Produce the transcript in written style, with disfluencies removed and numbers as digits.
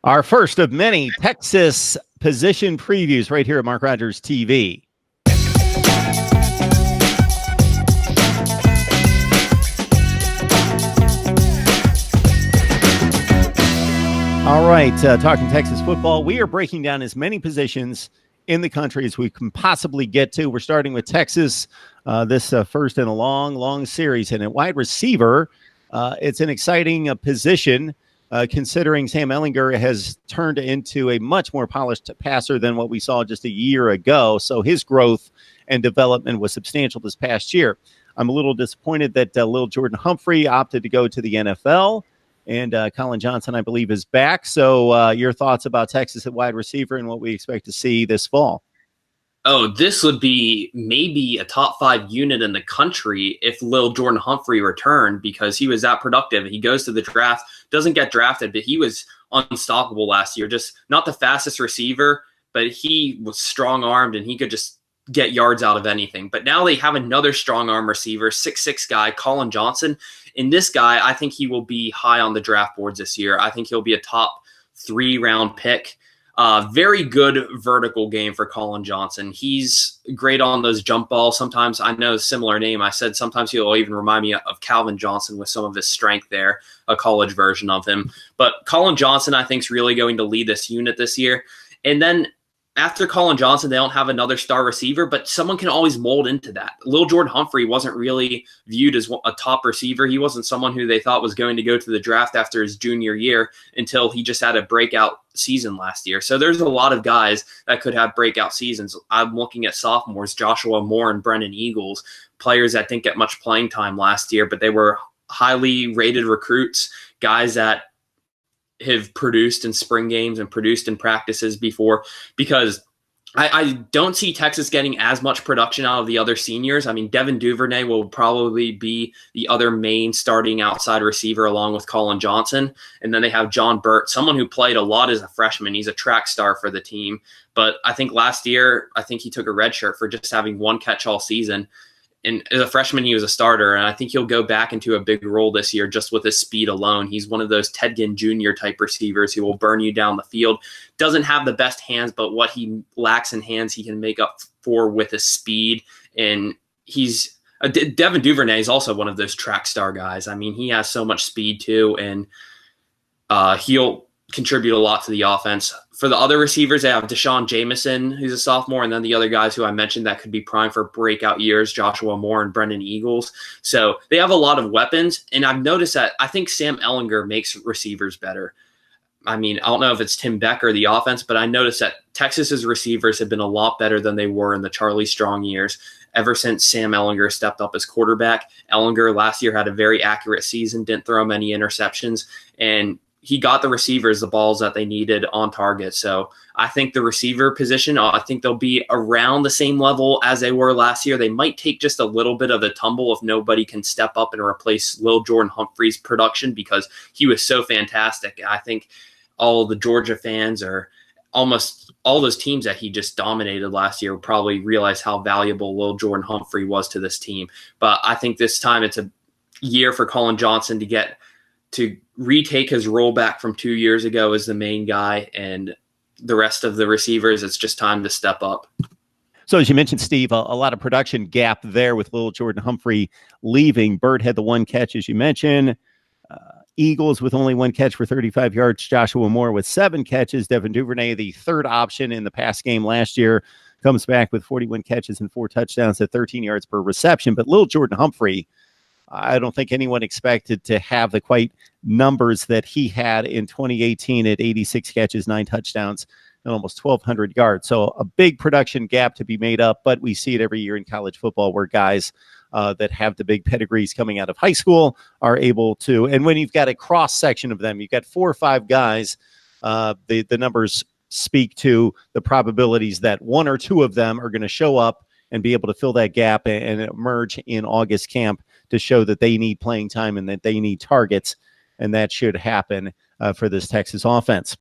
Our first of many Texas position previews right here at Mark Rogers TV. All right, talking Texas football, we are breaking down as many positions in the country as we can possibly get to. We're starting with Texas, this first in a long series. And at wide receiver, it's an exciting position. Considering Sam Ehlinger has turned into a much more polished passer than what we saw just a year ago. So his growth and development was substantial this past year. I'm a little disappointed that Lil Jordan Humphrey opted to go to the NFL. And Collin Johnson, I believe, is back. So your thoughts about Texas at wide receiver and what we expect to see this fall? Oh, this would be maybe a top 5 unit in the country if Lil Jordan Humphrey returned, because he was that productive. He goes to the draft, doesn't get drafted, but he was unstoppable last year. Just not the fastest receiver, but he was strong-armed and he could just get yards out of anything. But now they have another strong-arm receiver, 6'6" guy, Collin Johnson. And this guy, I think he will be high on the draft boards this year. I think he'll be a top 3-round pick. Very good vertical game for Collin Johnson. He's great on those jump balls. Sometimes, I know a similar name, I said sometimes he'll even remind me of Calvin Johnson with some of his strength there, a college version of him. But Collin Johnson, I think, is really going to lead this unit this year. And then after Collin Johnson, they don't have another star receiver, but someone can always mold into that. Lil Jordan Humphrey wasn't really viewed as a top receiver. He wasn't someone who they thought was going to go to the draft after his junior year until he just had a breakout season last year. So there's a lot of guys that could have breakout seasons. I'm looking at sophomores, Joshua Moore and Brennan Eagles, players that didn't get much playing time last year, but they were highly rated recruits, guys that have produced in spring games and produced in practices before, because I don't see Texas getting as much production out of the other seniors. I mean, Devin Duvernay will probably be the other main starting outside receiver along with Collin Johnson. And then they have John Burt, someone who played a lot as a freshman. He's a track star for the team. But I think last year, I think he took a red shirt for just having one catch all season. And as a freshman, he was a starter, and I think he'll go back into a big role this year just with his speed alone. He's one of those Ted Ginn Jr. type receivers who will burn you down the field. Doesn't have the best hands, but what he lacks in hands, he can make up for with his speed. And he's Devin Duvernay is also one of those track star guys. I mean, he has so much speed too, and he'll contribute a lot to the offense. For the other receivers, they have Deshaun Jameson, who's a sophomore, and then the other guys who I mentioned that could be prime for breakout years, Joshua Moore and Brennan Eagles. So they have a lot of weapons, and I've noticed that I think Sam Ehlinger makes receivers better. I mean, I don't know if it's Tim Becker, the offense, but I noticed that Texas's receivers have been a lot better than they were in the Charlie Strong years ever since Sam Ehlinger stepped up as quarterback. Ehlinger last year had a very accurate season, didn't throw many interceptions, and he got the receivers the balls that they needed on target. So I think the receiver position, I think they'll be around the same level as they were last year. They might take just a little bit of a tumble if nobody can step up and replace Lil Jordan Humphrey's production, because he was so fantastic. I think all the Georgia fans, or almost all those teams that he just dominated last year, would probably realize how valuable Lil Jordan Humphrey was to this team. But I think this time it's a year for Collin Johnson to retake his role back from 2 years ago as the main guy, and the rest of the receivers, it's just time to step up. So as you mentioned, Steve, a lot of production gap there with Lil Jordan Humphrey leaving. Bird had the one catch, as you mentioned. Eagles with only one catch for 35 yards. Joshua Moore with 7 catches. Devin Duvernay, the third option in the pass game last year, comes back with 41 catches and 4 touchdowns at 13 yards per reception. But Lil Jordan Humphrey, I don't think anyone expected to have the quite numbers that he had in 2018 at 86 catches, 9 touchdowns, and almost 1,200 yards. So a big production gap to be made up, but we see it every year in college football where guys that have the big pedigrees coming out of high school are able to, and when you've got a cross section of them, you've got 4 or 5 guys, the numbers speak to the probabilities that 1 or 2 of them are going to show up and be able to fill that gap and emerge in August camp to show that they need playing time and that they need targets. And that should happen for this Texas offense.